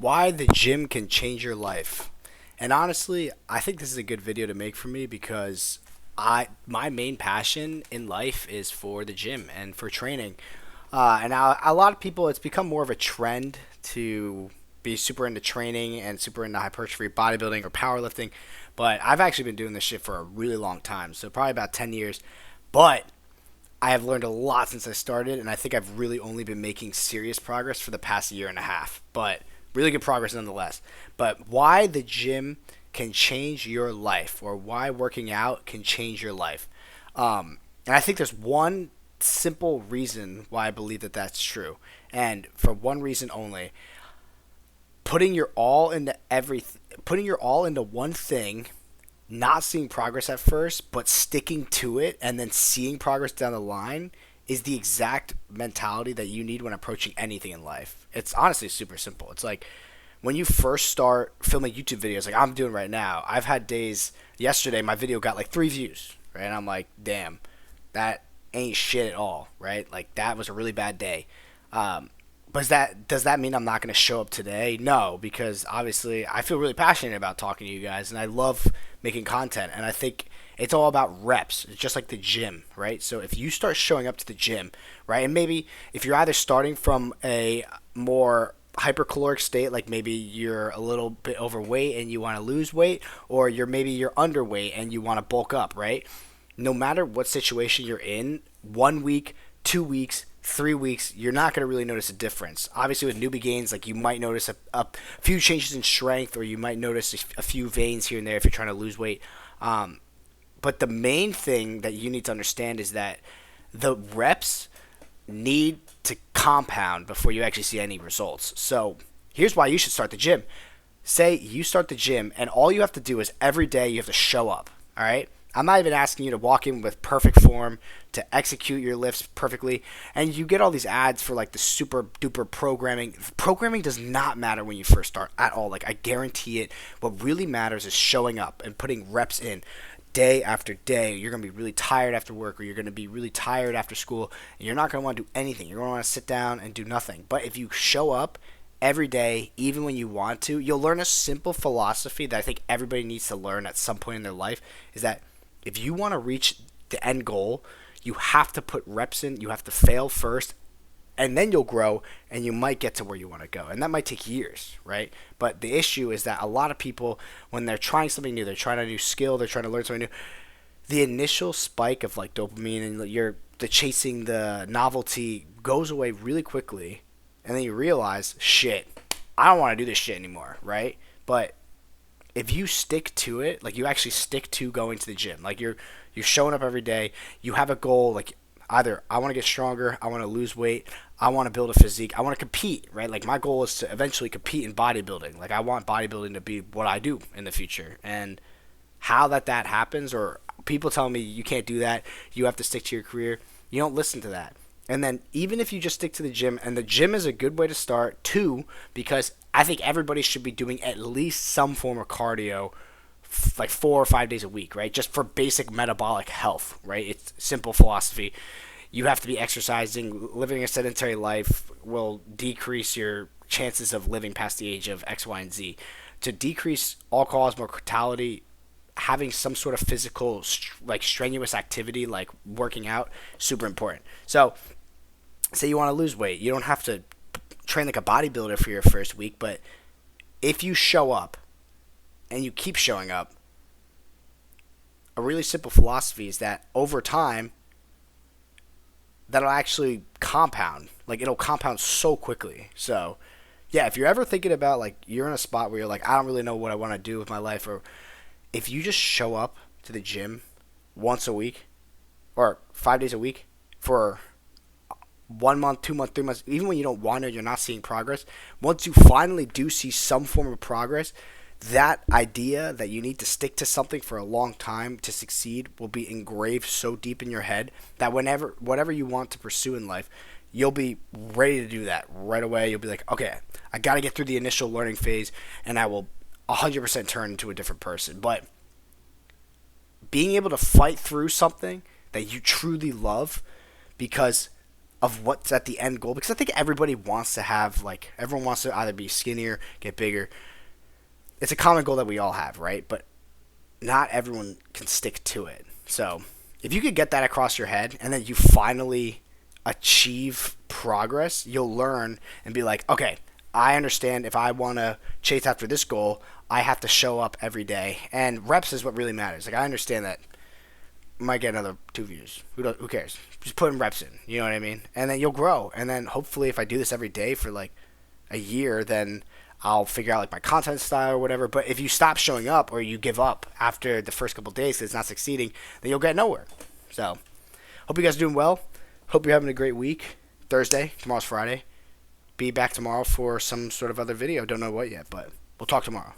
Why the gym can change your life. And honestly, I think this is a good video to make for me because my main passion in life is for the gym and for training. A lot of people, it's become more of a trend to be super into training and super into hypertrophy bodybuilding or powerlifting. But I've actually been doing this shit for a really long time, so probably about 10 years. But I have learned a lot since I started, and I think I've really only been making serious progress for the past year and a half. But really good progress nonetheless. But why the gym can change your life, or why working out can change your life. And I think there's one simple reason why I believe that that's true. And for one reason only, putting your all into putting your all into one thing, not seeing progress at first, but sticking to it and then seeing progress down the line is the exact mentality that you need when approaching anything in life. It's honestly super simple. It's like when you first start filming YouTube videos, like I'm doing right now. I've had days. Yesterday, my video got like 3 views, right? And I'm like, damn, that ain't shit at all, right? Like that was a really bad day. But does that mean I'm not going to show up today? No, because obviously I feel really passionate about talking to you guys, and I love making content. And I think it's all about reps. It's just like the gym, right? So if you start showing up to the gym, right, and maybe if you're either starting from a more hypercaloric state, like maybe you're a little bit overweight and you want to lose weight, or you're underweight and you want to bulk up, right? No matter what situation you're in, 1 week, 2 weeks, 3 weeks, you're not going to really notice a difference. Obviously, with newbie gains, like you might notice a few changes in strength, or you might notice a few veins here and there if you're trying to lose weight. But the main thing that you need to understand is that the reps need to compound before you actually see any results. So here's why you should start the gym. Say you start the gym, and all you have to do is every day you have to show up. All right. I'm not even asking you to walk in with perfect form, to execute your lifts perfectly. And you get all these ads for like the super duper programming. Programming does not matter when you first start at all. Like I guarantee it. What really matters is showing up and putting reps in day after day. You're going to be really tired after work, or you're going to be really tired after school, and you're not going to want to do anything. You're going to want to sit down and do nothing. But if you show up every day, even when you want to, you'll learn a simple philosophy that I think everybody needs to learn at some point in their life, is that if you want to reach the end goal, you have to put reps in, you have to fail first, and then you'll grow, and you might get to where you want to go. And that might take years, right? But the issue is that a lot of people, when they're trying something new, they're trying a new skill, they're trying to learn something new, the initial spike of like dopamine and the chasing the novelty goes away really quickly, and then you realize, shit, I don't want to do this shit anymore, right? But if you stick to it, like you actually stick to going to the gym, like you're showing up every day, you have a goal, like either I want to get stronger, I want to lose weight, I want to build a physique, I want to compete, right? Like my goal is to eventually compete in bodybuilding. Like I want bodybuilding to be what I do in the future. And how that happens, or people tell me you can't do that, you have to stick to your career, you don't listen to that. And then even if you just stick to the gym, and the gym is a good way to start too, because I think everybody should be doing at least some form of cardio like 4 or 5 days a week, right? Just for basic metabolic health, right? It's simple philosophy. You have to be exercising. Living a sedentary life will decrease your chances of living past the age of X, Y, and Z. To decrease all-cause mortality, having some sort of physical, like strenuous activity, like working out, super important. So, say you want to lose weight, you don't have to train like a bodybuilder for your first week, but if you show up and you keep showing up, a really simple philosophy is that over time, that'll actually compound. Like it'll compound so quickly. So, yeah, if you're ever thinking about like you're in a spot where you're like, I don't really know what I want to do with my life, or if you just show up to the gym once a week or 5 days a week for 1 month, 2 months, 3 months, even when you don't want it, you're not seeing progress. Once you finally do see some form of progress, that idea that you need to stick to something for a long time to succeed will be engraved so deep in your head that whatever you want to pursue in life, you'll be ready to do that right away. You'll be like, okay, I got to get through the initial learning phase, and I will 100% turn into a different person. But being able to fight through something that you truly love, because of what's at the end goal, because I think everybody wants to have, like, everyone wants to either be skinnier, get bigger. It's a common goal that we all have, right? But not everyone can stick to it. So if you could get that across your head and then you finally achieve progress, you'll learn and be like, okay, I understand if I want to chase after this goal, I have to show up every day. And reps is what really matters. Like, I understand that I might get another 2 views. Who cares? Just put in reps in. You know what I mean? And then you'll grow. And then hopefully if I do this every day for like a year, then I'll figure out like my content style or whatever. But if you stop showing up or you give up after the first couple of days because it's not succeeding, then you'll get nowhere. So, hope you guys are doing well. Hope you're having a great week. Thursday, tomorrow's Friday. Be back tomorrow for some sort of other video. Don't know what yet, but we'll talk tomorrow.